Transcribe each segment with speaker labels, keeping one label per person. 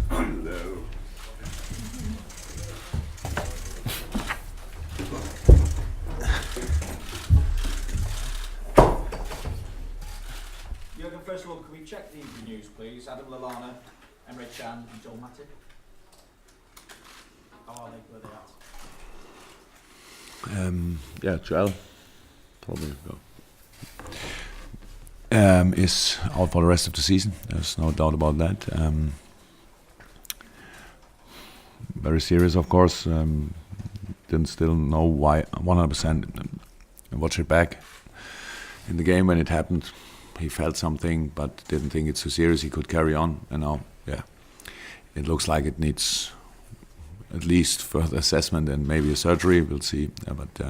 Speaker 1: Hello.
Speaker 2: Jurgen, first of all, can we check the injury news, please? Adam Lallana, Emre Can, and Joel Matip. How are they? Where are they at?
Speaker 1: Joel probably is out for the rest of the season. There's no doubt about that. Very serious, of course. Didn't still know why 100%. Watch it back in the game when it happened. He felt something, but didn't think it's so serious. He could carry on, and now, it looks like it needs at least further assessment and maybe a surgery. We'll see, but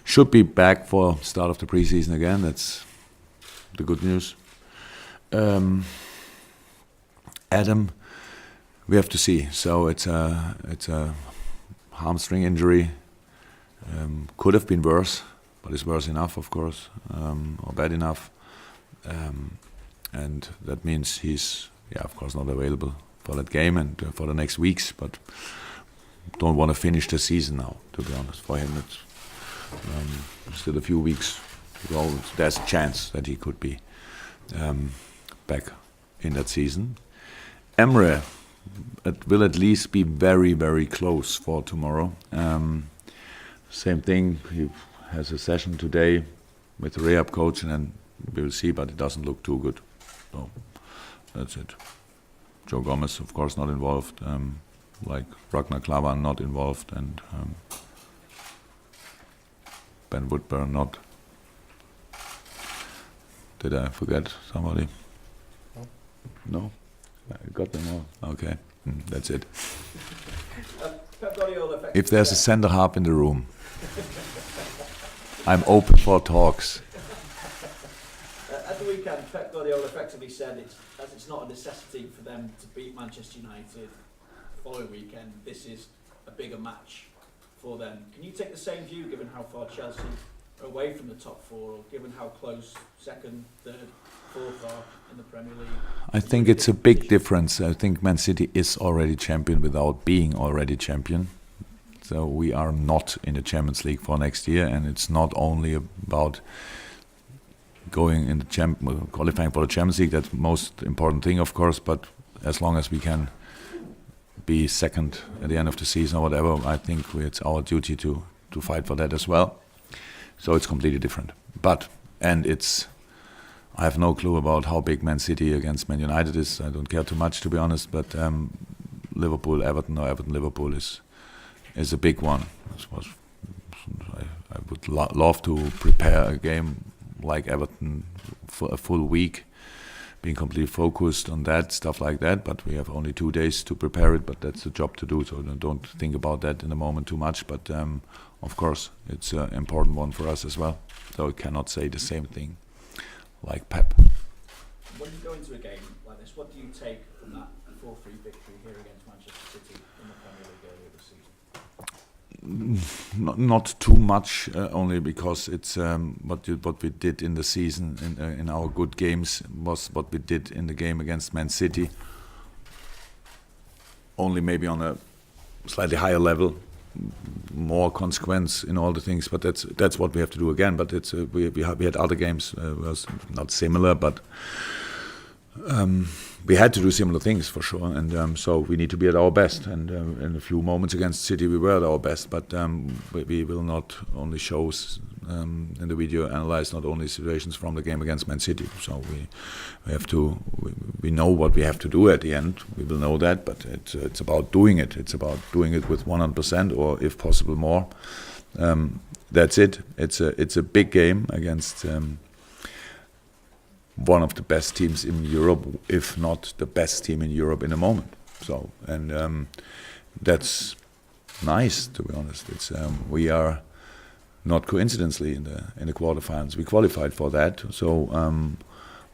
Speaker 1: should be back for start of the preseason again. That's the good news. Adam, we have to see. So it's a hamstring injury. Could have been worse, but it's worse enough, of course, or bad enough. And that means he's, of course, not available for that game and for the next weeks. But don't want to finish the season now, to be honest. For him, it's still a few weeks to go. There's a chance that he could be back in that season. Emre, it will at least be very, very close for tomorrow. Same thing, he has a session today with the rehab coach, and then we will see, but it doesn't look too good. So that's it. Joe Gomez, of course, not involved. Like Ragnar Klavan, not involved, and Ben Woodburn, not. Did I forget somebody? No? I got them all. Okay, that's it. If there's a centre half in the room, I'm open for talks.
Speaker 2: At the weekend, Pep Guardiola effectively said it's not a necessity for them to beat Manchester United the following weekend. This is a bigger match for them. Can you take the same view, given how far Chelsea are away from the top four, or given how close second, third, fourth are in the Premier League?
Speaker 1: I think it's a big difference. I think Man City is already champion without being already champion. So we are not in the Champions League for next year, and it's not only about going in the qualifying for the Champions League. That's the most important thing, of course. But as long as we can be second at the end of the season or whatever, I think it's our duty to fight for that as well. So it's completely different. I have no clue about how big Man City against Man United is. I don't care too much, to be honest. But Liverpool, Everton, or Everton, Liverpool is a big one. I would love to prepare a game like Everton for a full week, being completely focused on that, stuff like that. But we have only 2 days to prepare it. But that's the job to do. So don't think about that in the moment too much. But of course, it's an important one for us as well. So I cannot say the same thing like Pep.
Speaker 2: When you go into a game like this, what do you take from that 4-3 victory here against Manchester City in the Premier League earlier this season?
Speaker 1: Not too much, only because it's what we did in the season in our good games was what we did in the game against Man City. Only maybe on a slightly higher level, more consequence in all the things. But that's what we have to do again. But it's we had other games was not similar, but. We had to do similar things for sure, and so we need to be at our best. And in a few moments against City, we were at our best. But we will not only show in the video analyze not only situations from the game against Man City. So we have to. We know what we have to do at the end. We will know that, but it's about doing it. It's about doing it with 100%, or if possible more. That's it. It's a big game against. One of the best teams in Europe, if not the best team in Europe in a moment. So, and that's nice, to be honest. It's we are not coincidentally in the quarterfinals. We qualified for that, so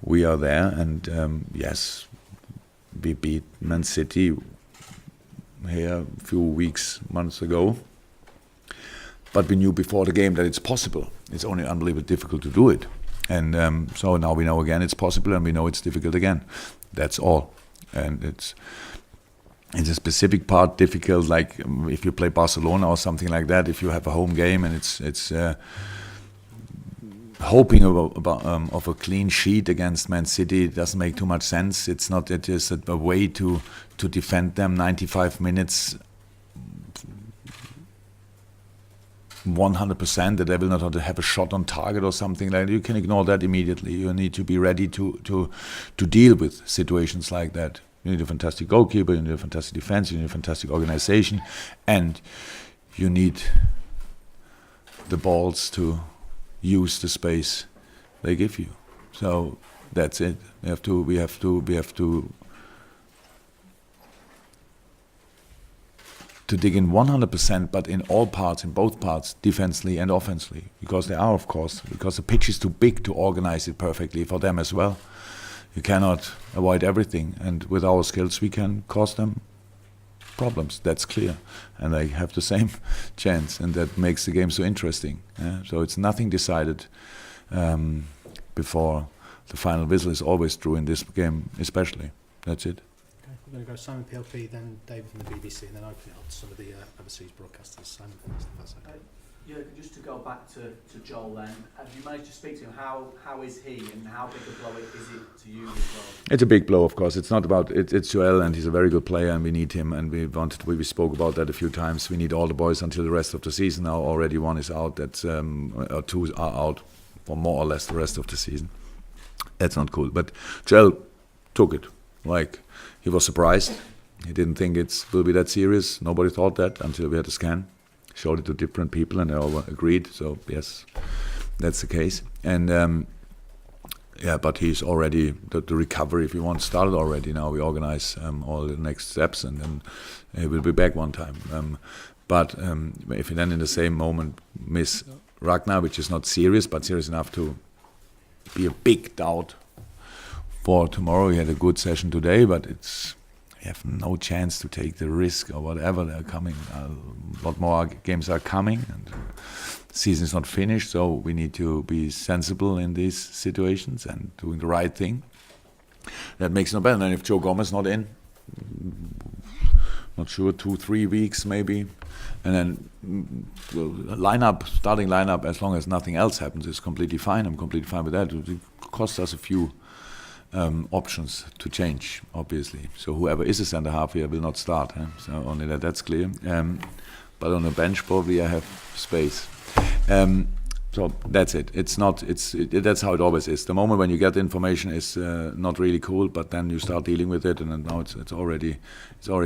Speaker 1: we are there. And yes, we beat Man City here a few months ago. But we knew before the game that it's possible. It's only unbelievably difficult to do it. And so now we know again it's possible, and we know it's difficult again. That's all. And it's a specific part difficult, like if you play Barcelona or something like that. If you have a home game and it's hoping of a clean sheet against Man City, it doesn't make too much sense. It's not. It is a way to defend them 95 minutes. 100% that they will not have a shot on target or something like that. You can ignore that immediately. You need to be ready to deal with situations like that. You need a fantastic goalkeeper, you need a fantastic defense, you need a fantastic organization, and you need the balls to use the space they give you. So that's it. We have to dig in 100%, but in all parts, in both parts, defensively and offensively, because they are, of course, because the pitch is too big to organize it perfectly for them as well. You cannot avoid everything, and with our skills we can cause them problems, that's clear, and they have the same chance, and that makes the game so interesting. So it's nothing decided before the final whistle is always true in this game especially. That's it.
Speaker 3: We're going to go Simon PLP, then David from the BBC, and then open it up to some of the overseas broadcasters. Simon first, if that's okay.
Speaker 2: Yeah, just to go back to Joel then, have you managed to speak to him? How is he, and how big a blow is it to you as well?
Speaker 1: It's a big blow, of course. It's not about it's Joel, and he's a very good player, and we need him. And we spoke about that a few times. We need all the boys until the rest of the season. Now already one is out. That's or two are out for more or less the rest of the season. That's not cool. But Joel took it. Like, he was surprised. He didn't think it will be that serious. Nobody thought that until we had a scan. Showed it to different people, and they all agreed. So yes, that's the case. And but he's already the recovery, if you want, started already. Now we organize all the next steps, and then he will be back one time. But if you then in the same moment miss Ragnar, which is not serious, but serious enough to be a big doubt for tomorrow. He had a good session today, but you have no chance to take the risk or whatever. They're coming. A lot more games are coming, and the season is not finished. So we need to be sensible in these situations and doing the right thing. That makes no better. And if Joe Gomez not in, not sure, 2-3 weeks maybe, and then starting lineup, as long as nothing else happens, is completely fine. I'm completely fine with that. It costs us a few options to change, obviously. So whoever is a centre half here will not start. So only that's clear. But on the bench probably I have space. So that's it. That's how it always is. The moment when you get the information is not really cool, but then you start dealing with it, and then now it's already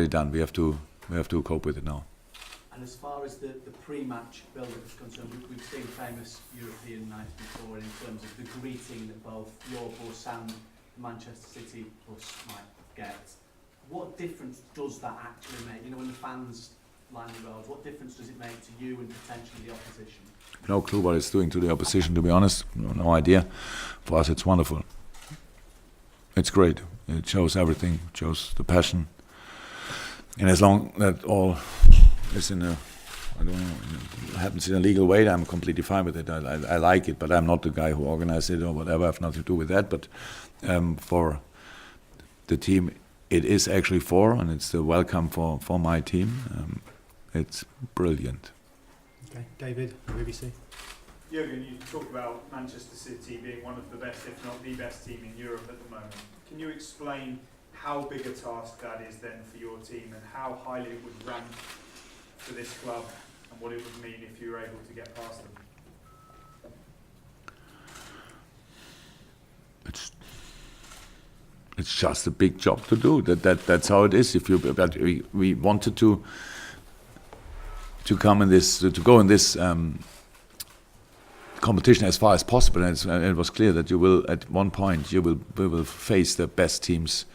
Speaker 1: done. We have to cope with it now.
Speaker 2: And as far as the pre-match build-up is concerned, we've seen famous European nights before in terms of the greeting that both your bus and Manchester City bus might get. What difference does that actually make? You know, when the fans line the roads, what difference does it make to you and potentially the opposition?
Speaker 1: No clue what it's doing to the opposition, to be honest. No idea. For us, it's wonderful. It's great. It shows everything. It shows the passion. And as long that all is happens in a legal way, I'm completely fine with it. I like it, but I'm not the guy who organized it or whatever. I have nothing to do with that. But for the team, it is actually and it's the welcome for my team. It's brilliant.
Speaker 3: Okay, David, BBC.
Speaker 4: Jurgen, you talk about Manchester City being one of the best, if not the best team in Europe at the moment. Can you explain how big a task that is then for your team, and how highly it would rank for this club, and what it would mean if you were able to get past them?
Speaker 1: It's just a big job to do. That's how it is. But we wanted to come in this, to go in this competition as far as possible, and it was clear that you will, at one point, we will face the best teams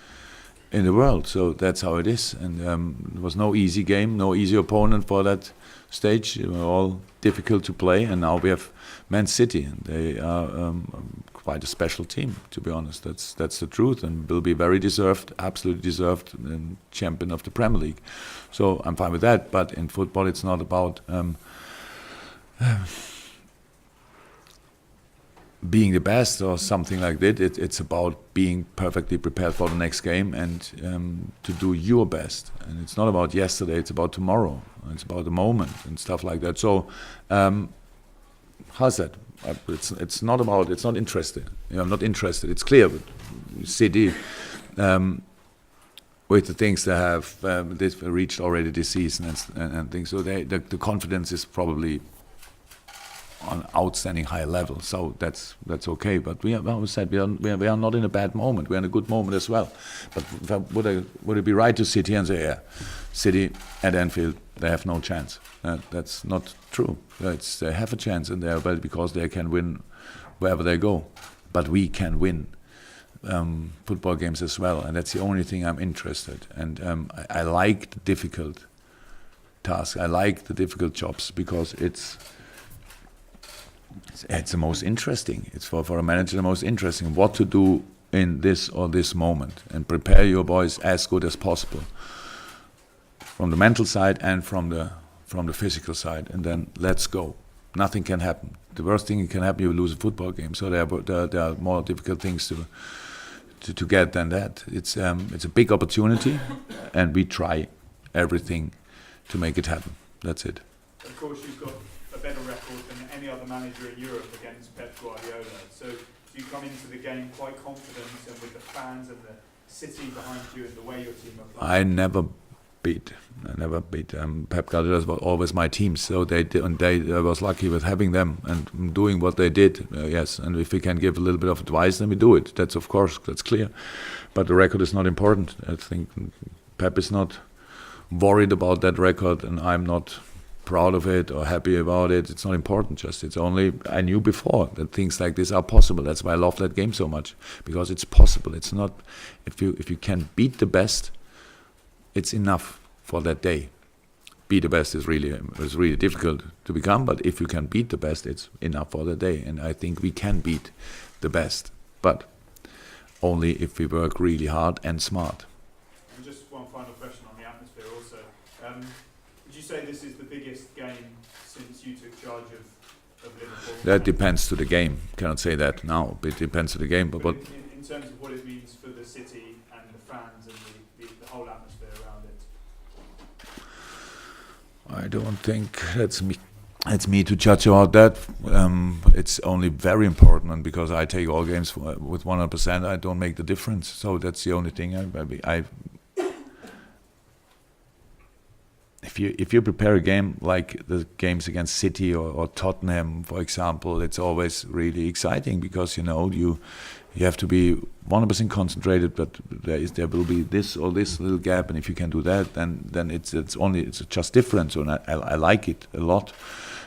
Speaker 1: in the world. So that's how it is. And there was no easy game, no easy opponent for that stage. They were all difficult to play, and now we have Man City, and they are quite a special team, to be honest. That's the truth, and will be very deserved, absolutely deserved, champion of the Premier League. So I'm fine with that. But in football, it's not about being the best or something like that. It's about being perfectly prepared for the next game and to do your best. And it's not about yesterday, it's about tomorrow. It's about the moment and stuff like that. So, how's that? It's not interested. I'm not interested. It's clear. But City, with the things they have, they've reached already this season and things. So the confidence is probably on outstanding high level, so that's okay. But we are not in a bad moment. We're in a good moment as well. But would it be right to sit here and say, yeah, City at Anfield, they have no chance? That's not true. They have a chance, and they are well because they can win wherever they go. But we can win football games as well, and that's the only thing I'm interested. And I like the difficult tasks. I like the difficult jobs because it's the most interesting. It's for a manager the most interesting what to do in this or this moment and prepare your boys as good as possible from the mental side and from the physical side, and then let's go. Nothing can happen. The worst thing that can happen, you lose a football game. So there are more difficult things to get than that. It's a big opportunity, and we try everything to make it happen. That's it.
Speaker 4: Of course, you've got a better record than any other manager in Europe against Pep Guardiola. So do you come into the game quite confident and with the fans and the city behind you and the way your team are playing?
Speaker 1: I never beat Pep Guardiola was always my team, so I was lucky with having them and doing what they did. Yes, and if we can give a little bit of advice, then we do it. That's clear. But the record is not important. I think Pep is not worried about that record, and I'm not proud of it or happy about it. It's not important. It's only I knew before that things like this are possible. That's why I love that game so much, because it's possible. It's not if you can beat the best, it's enough for that day. Beat the best is really difficult to become, but if you can beat the best, it's enough for the day. And I think we can beat the best, but only if we work really hard and smart.
Speaker 4: And just one final question on the atmosphere also. Would you say this is the biggest game since you took charge of Liverpool?
Speaker 1: That depends to the game. Cannot say that now, but it depends to the game. But
Speaker 4: in terms of what it means for the city and the fans and the whole atmosphere around it?
Speaker 1: I don't think that's me to judge about that. It's only very important, and because I take all games with 100%, I don't make the difference. So that's the only thing. If you prepare a game like the games against City or Tottenham, for example, it's always really exciting because you have to be 100% concentrated, but there will be this or this little gap, and if you can do that, then it's just different. So I like it a lot,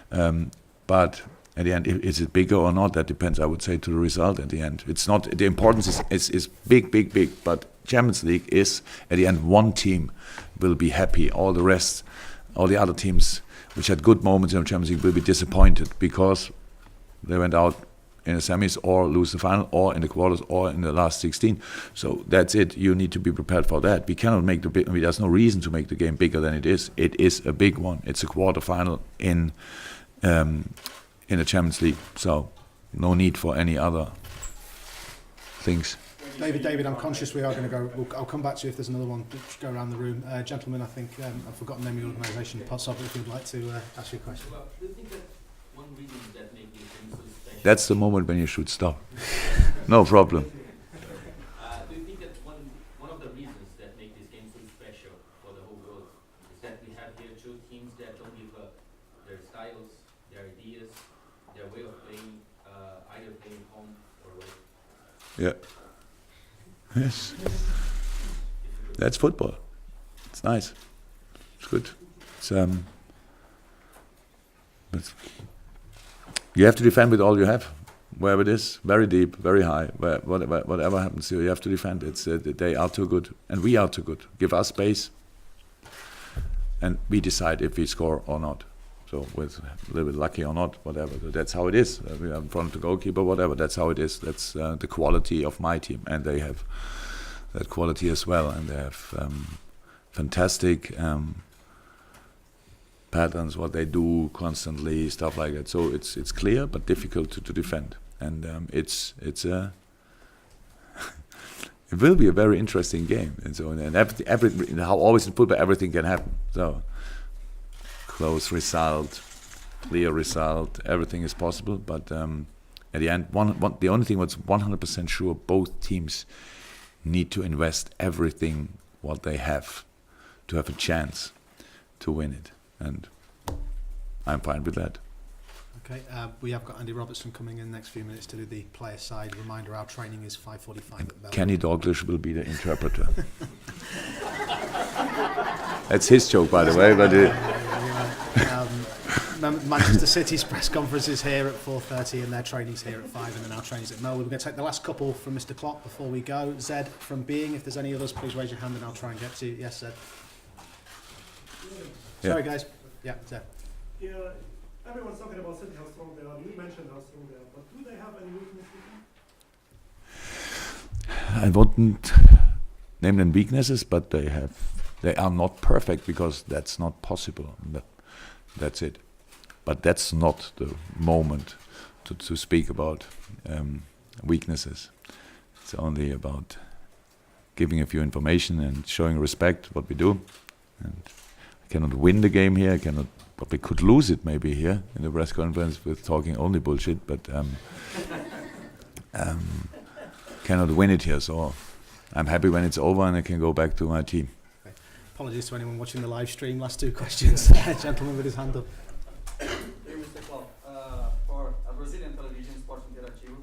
Speaker 1: but at the end, is it bigger or not? That depends, I would say, to the result. At the end, it's not the importance is big, but Champions League is at the end one team will be happy. All the other teams which had good moments in the Champions League will be disappointed because they went out in the semis or lose the final or in the quarters or in the last 16. So that's it. You need to be prepared for that. We cannot make there's no reason to make the game bigger than it is. It is a big one. It's a quarterfinal in the Champions League. So no need for any other things.
Speaker 3: David, I'm conscious we are going to go. I'll come back to you if there's another one. Just go around the room. Gentlemen, I think I've forgotten the name of your organisation. Pots up if you'd like to ask you a question.
Speaker 2: Well, do you think that one reason that makes this game so special?
Speaker 1: That's the moment when you should stop. No problem.
Speaker 2: Do you think that one of the reasons that make this game so special for the whole world is that we have here two teams that don't give up their styles, their ideas, their way of playing, either playing home or away?
Speaker 1: Yeah. Yes. That's football. It's nice. It's good. But you have to defend with all you have, wherever it is, very deep, very high, whatever happens, you have to defend. They are too good, and we are too good. Give us space, and we decide if we score or not. So with a little bit lucky or not, whatever. That's how it is. We are in front of the goalkeeper, whatever. That's how it is. That's the quality of my team, and they have that quality as well. And they have fantastic patterns, what they do constantly, stuff like that. So it's clear, but difficult to defend. and it's a it will be a very interesting game. And so and how always in football everything can happen. So close result, clear result, everything is possible. But at the end, the only thing what's 100% sure, both teams need to invest everything what they have to have a chance to win it, and I'm fine with that.
Speaker 3: Okay, we have got Andy Robertson coming in next few minutes to do the player side. Reminder, our training is 5:45 at Bell.
Speaker 1: Kenny Dalglish will be the interpreter. That's his joke, by the way, but
Speaker 3: Manchester City's press conference is here at 4:30 and their training's here at 5, and then our training's at Melwood. We're going to take the last couple from Mr. Klopp before we go. Zed from Being, if there's any others, please raise your hand and I'll try and get to you. Yes, Zed.
Speaker 1: Yeah.
Speaker 3: Sorry, guys. Yeah, Zed.
Speaker 5: Yeah, everyone's talking about City, how strong they are. You mentioned how strong they are, but do they have any weaknesses?
Speaker 1: I wouldn't name them weaknesses, but they are not perfect, because that's not possible. That's it. But that's not the moment to speak about weaknesses. It's only about giving a few information and showing respect what we do. And I cannot win the game here. But we could lose it maybe here in the press conference with talking only bullshit. But cannot win it here. So I'm happy when it's over and I can go back to my team.
Speaker 3: Okay. Apologies to anyone watching the live stream. Last two questions. Gentleman with his hand up.
Speaker 6: Hey, Mr. Klopp, for a Brazilian television, Sports Interativo,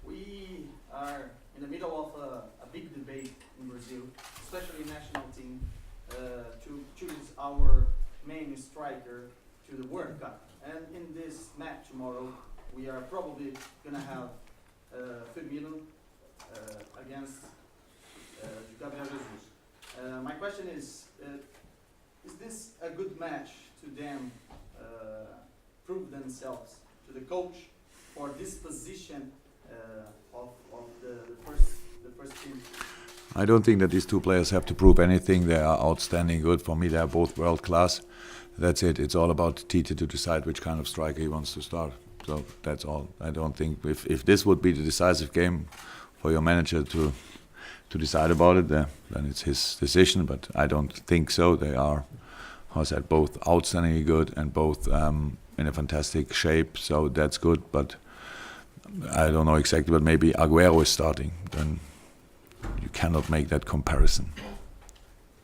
Speaker 6: we are in the middle of a big debate in Brazil, especially national team, to choose our main striker to the World Cup. And in this match tomorrow, we are probably going to have Firmino against Gabriel Jesus. My question is this a good match to them prove themselves, to the coach, for this position of the first team?
Speaker 1: I don't think that these two players have to prove anything. They are outstanding good. For me, they are both world class. That's it. It's all about Tite to decide which kind of striker he wants to start. So that's all. I don't think if this would be the decisive game for your manager to decide about it, then it's his decision. But I don't think so. They are, how I said, both outstandingly good and both in a fantastic shape. So that's good. But I don't know exactly. But maybe Aguero is starting. Then you cannot make that comparison.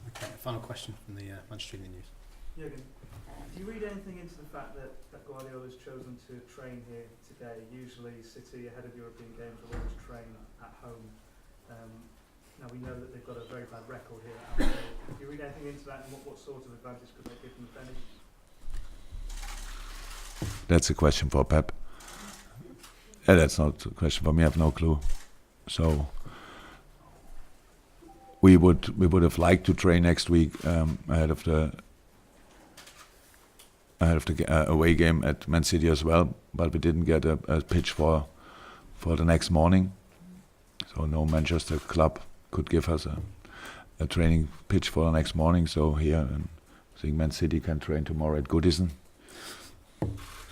Speaker 3: Okay, final question from the Manchester Evening News.
Speaker 5: Jurgen, do you read anything into the fact that Guardiola has chosen to train here today? Usually City, ahead of European games, will always train at home. Now we know that they've got a very bad record here at Anfield. Do you read anything into that, and what sort of advantage could they give them, if any?
Speaker 1: That's a question for Pep. That's not a question for me. I have no clue. So we would have liked to train next week ahead of the away game at Man City as well, but we didn't get a pitch for the next morning. So no Manchester club could give us a training pitch for the next morning. So here, I think Man City can train tomorrow at Goodison.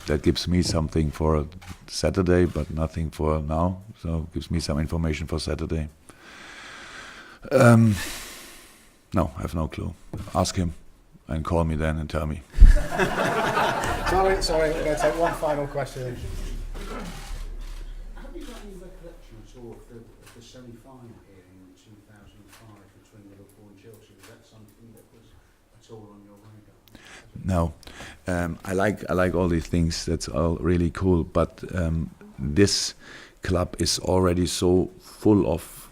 Speaker 1: That gives me something for Saturday, but nothing for now. So gives me some information for Saturday. No, I have no clue. Ask him and call me then and tell me.
Speaker 3: Sorry, we're going to take one final question.
Speaker 7: Have you got any recollection at all of the semi-final here in 2005 between Liverpool and Chelsea? Was that something that was at all on your radar?
Speaker 1: No, I like all these things. That's all really cool. But this club is already so full of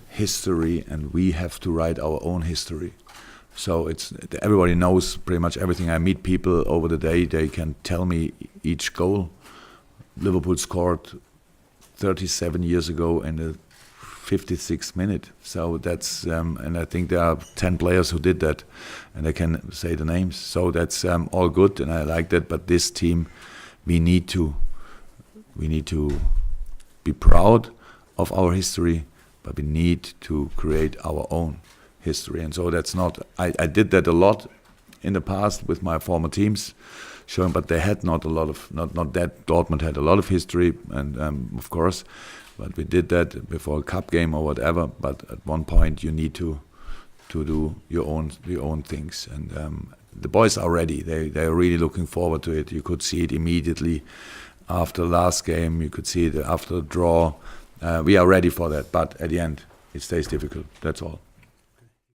Speaker 1: history, and we have to write our own history. So everybody knows pretty much everything. I meet people over the day; they can tell me each goal. Liverpool scored 37 years ago in the 56th minute. So that's and I think there are 10 players who did that, and I can say the names. So that's all good, and I like that. But this team, we need to be proud of our history, but we need to create our own history. And so that's not. I did that a lot in the past with my former teams. showing, but they had not a lot of, not that Dortmund had a lot of history, and of course, but we did that before a cup game or whatever. But at one point, you need to do your own things, and the boys are ready. They are really looking forward to it. You could see it immediately after the last game. You could see it after the draw. We are ready for that, but at the end, it stays difficult. That's all.